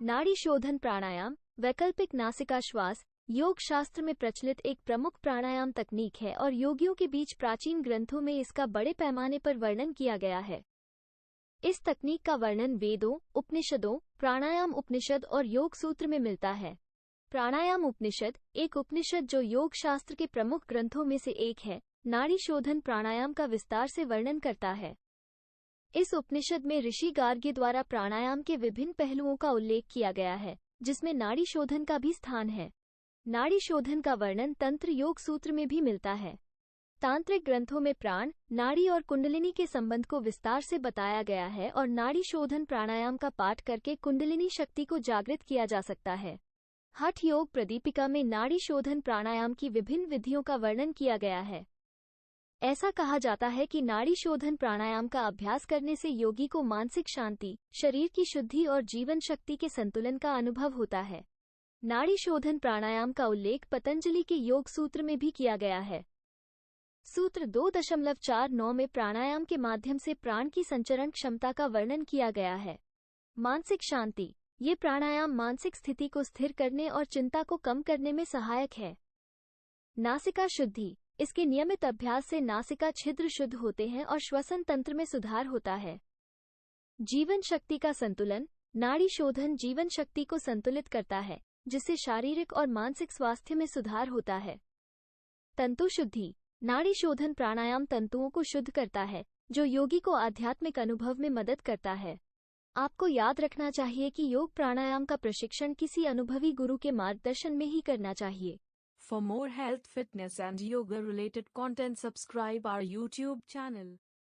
नाड़ी शोधन प्राणायाम वैकल्पिक नासिका श्वास योग शास्त्र में प्रचलित एक प्रमुख प्राणायाम तकनीक है और योगियों के बीच प्राचीन ग्रंथों में इसका बड़े पैमाने पर वर्णन किया गया है। इस तकनीक का वर्णन वेदों, उपनिषदों, प्राणायाम उपनिषद और योग सूत्र में मिलता है। प्राणायाम उपनिषद एक उपनिषद जो योग शास्त्र के प्रमुख ग्रंथों में से एक है, नाड़ी शोधन प्राणायाम का विस्तार से वर्णन करता है। इस उपनिषद में ऋषि गार्ग्य द्वारा प्राणायाम के विभिन्न पहलुओं का उल्लेख किया गया है, जिसमें नाड़ी शोधन का भी स्थान है। नाड़ी शोधन का वर्णन तंत्र योग सूत्र में भी मिलता है। तांत्रिक ग्रंथों में प्राण, नाड़ी और कुंडलिनी के संबंध को विस्तार से बताया गया है और नाड़ी शोधन प्राणायाम का पाठ करके कुंडलिनी शक्ति को जागृत किया जा सकता है। हठ योग प्रदीपिका में नाड़ी शोधन प्राणायाम की विभिन्न विधियों का वर्णन किया गया है। ऐसा कहा जाता है कि नाड़ी शोधन प्राणायाम का अभ्यास करने से योगी को मानसिक शांति, शरीर की शुद्धि और जीवन शक्ति के संतुलन का अनुभव होता है। नाड़ी शोधन प्राणायाम का उल्लेख पतंजलि के योग सूत्र में भी किया गया है। सूत्र 2.49 में प्राणायाम के माध्यम से प्राण की संचरण क्षमता का वर्णन किया गया है। मानसिक शांति ये प्राणायाम मानसिक स्थिति को स्थिर करने और चिंता को कम करने में सहायक है। नासिका शुद्धि इसके नियमित अभ्यास से नासिका छिद्र शुद्ध होते हैं और श्वसन तंत्र में सुधार होता है। जीवन शक्ति का संतुलन नाड़ी शोधन जीवन शक्ति को संतुलित करता है, जिससे शारीरिक और मानसिक स्वास्थ्य में सुधार होता है। तंतु शुद्धि नाड़ी शोधन प्राणायाम तंतुओं को शुद्ध करता है, जो योगी को आध्यात्मिक अनुभव में मदद करता है। आपको याद रखना चाहिए कि योग प्राणायाम का प्रशिक्षण किसी अनुभवी गुरु के मार्गदर्शन में ही करना चाहिए। For more health, fitness and yoga related content, subscribe our YouTube channel.